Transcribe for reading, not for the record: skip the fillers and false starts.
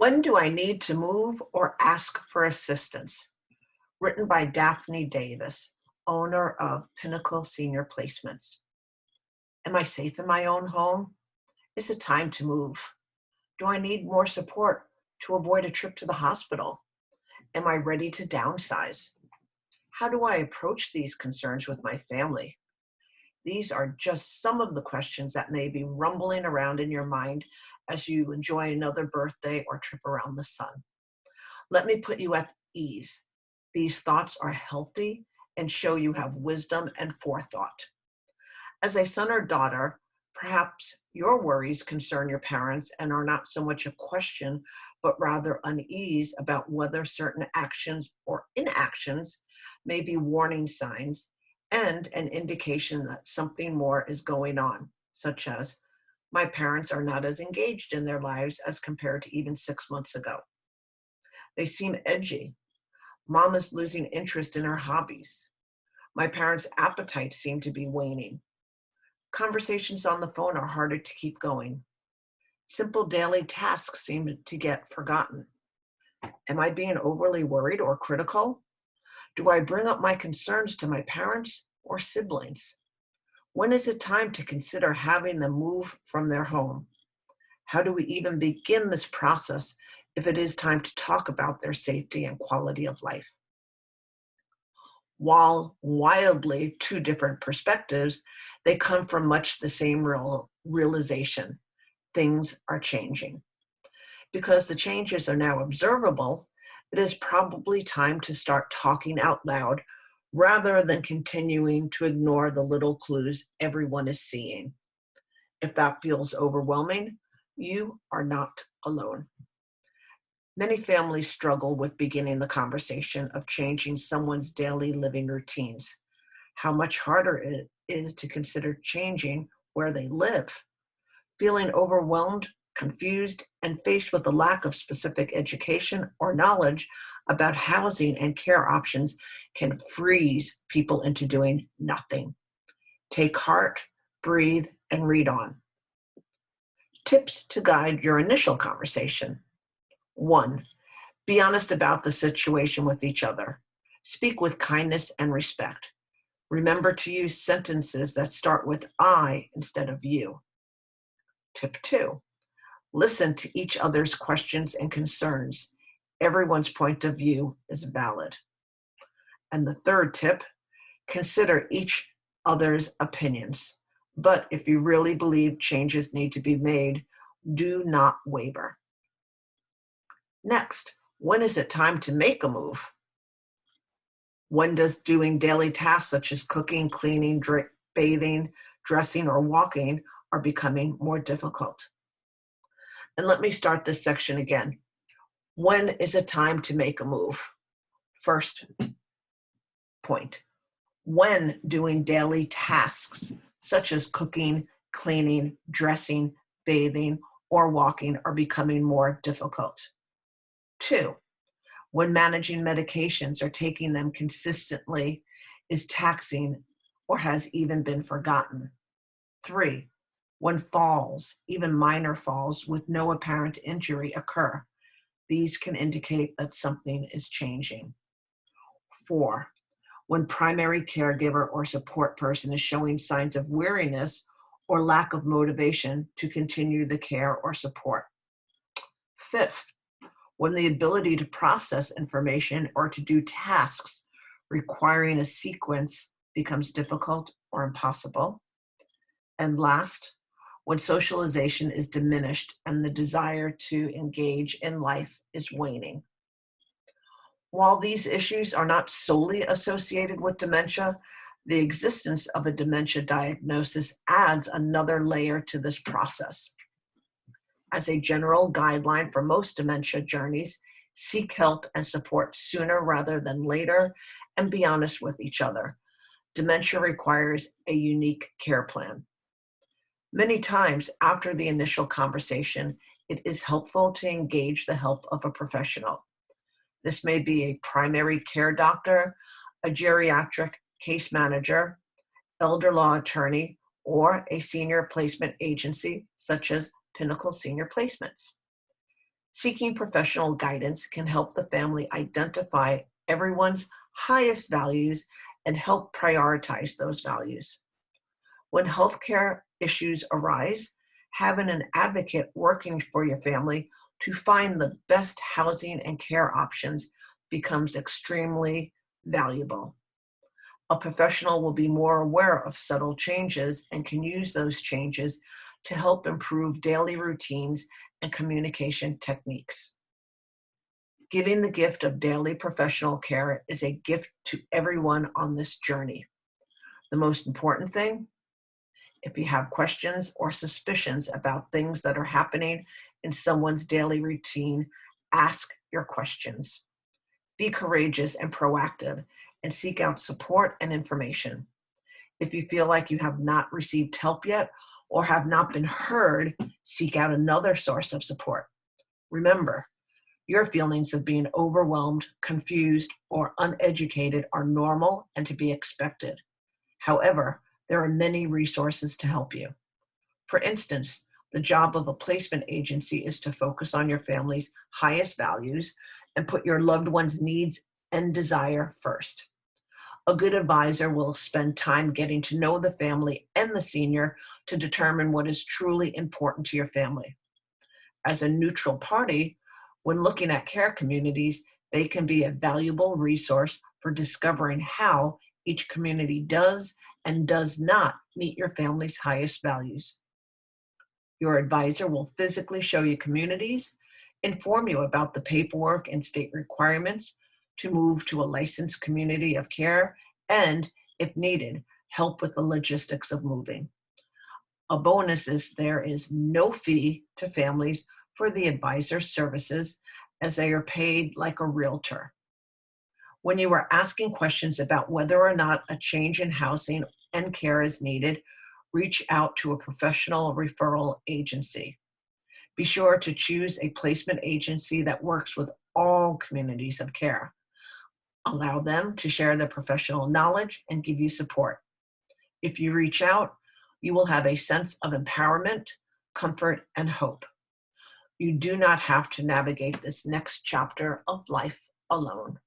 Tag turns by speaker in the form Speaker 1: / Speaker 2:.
Speaker 1: When do I need to move or ask for assistance? Written by Daphne Davis, owner of Pinnacle Senior Placements. Am I safe in my own home? Is it time to move? Do I need more support to avoid a trip to the hospital? Am I ready to downsize? How do I approach these concerns with my family? These are just some of the questions that may be rumbling around in your mind as you enjoy another birthday or trip around the sun. Let me put you at ease. These thoughts are healthy and show you have wisdom and forethought. As a son or daughter, perhaps your worries concern your parents and are not so much a question, but rather unease about whether certain actions or inactions may be warning signs and an indication that something more is going on, such as, my parents are not as engaged in their lives as compared to even 6 months ago. They seem edgy. Mom is losing interest in her hobbies. My parents' appetites seem to be waning. Conversations on the phone are harder to keep going. Simple daily tasks seem to get forgotten. Am I being overly worried or critical? Do I bring up my concerns to my parents or siblings? When is it time to consider having them move from their home? How do we even begin this process if it is time to talk about their safety and quality of life? While wildly two different perspectives, they come from much the same realization. Things are changing. Because the changes are now observable, it is probably time to start talking out loud rather than continuing to ignore the little clues everyone is seeing. If that feels overwhelming, you are not alone. Many families struggle with beginning the conversation of changing someone's daily living routines. How much harder it is to consider changing where they live. Feeling overwhelmed, confused, and faced with a lack of specific education or knowledge about housing and care options can freeze people into doing nothing. Take heart, breathe, and read on. Tips to guide your initial conversation. 1. Be honest about the situation with each other. Speak with kindness and respect. Remember to use sentences that start with I instead of you. Tip 2. Listen to each other's questions and concerns. Everyone's point of view is valid. And the third tip, consider each other's opinions. But if you really believe changes need to be made, do not waver. Next, when is it time to make a move? When does doing daily tasks such as cooking, cleaning, bathing, dressing, or walking are becoming more difficult? And let me start this section again. When is it time to make a move? First point, when doing daily tasks such as cooking, cleaning, dressing, bathing, or walking are becoming more difficult. 2, when managing medications or taking them consistently is taxing or has even been forgotten. 3, when falls, even minor falls with no apparent injury occur. These can indicate that something is changing. 4, when primary caregiver or support person is showing signs of weariness or lack of motivation to continue the care or support. 5th, when the ability to process information or to do tasks requiring a sequence becomes difficult or impossible. And last, when socialization is diminished and the desire to engage in life is waning. While these issues are not solely associated with dementia, the existence of a dementia diagnosis adds another layer to this process. As a general guideline for most dementia journeys, seek help and support sooner rather than later, and be honest with each other. Dementia requires a unique care plan. Many times after the initial conversation, it is helpful to engage the help of a professional. This may be a primary care doctor, a geriatric case manager, elder law attorney, or a senior placement agency such as Pinnacle Senior Placements. Seeking professional guidance can help the family identify everyone's highest values and help prioritize those values. When healthcare issues arise, having an advocate working for your family to find the best housing and care options becomes extremely valuable. A professional will be more aware of subtle changes and can use those changes to help improve daily routines and communication techniques. Giving the gift of daily professional care is a gift to everyone on this journey. The most important thing, if you have questions or suspicions about things that are happening in someone's daily routine, ask your questions. Be courageous and proactive and seek out support and information. If you feel like you have not received help yet or have not been heard, seek out another source of support. Remember, your feelings of being overwhelmed, confused, or uneducated are normal and to be expected. However, there are many resources to help you. For instance, the job of a placement agency is to focus on your family's highest values and put your loved one's needs and desire first. A good advisor will spend time getting to know the family and the senior to determine what is truly important to your family. As a neutral party, when looking at care communities, they can be a valuable resource for discovering how each community does and does not meet your family's highest values. Your advisor will physically show you communities, inform you about the paperwork and state requirements to move to a licensed community of care, and, if needed, help with the logistics of moving. A bonus is there is no fee to families for the advisor's services, as they are paid like a realtor. When you are asking questions about whether or not a change in housing and care is needed, reach out to a professional referral agency. Be sure to choose a placement agency that works with all communities of care. Allow them to share their professional knowledge and give you support. If you reach out, you will have a sense of empowerment, comfort, and hope. You do not have to navigate this next chapter of life alone.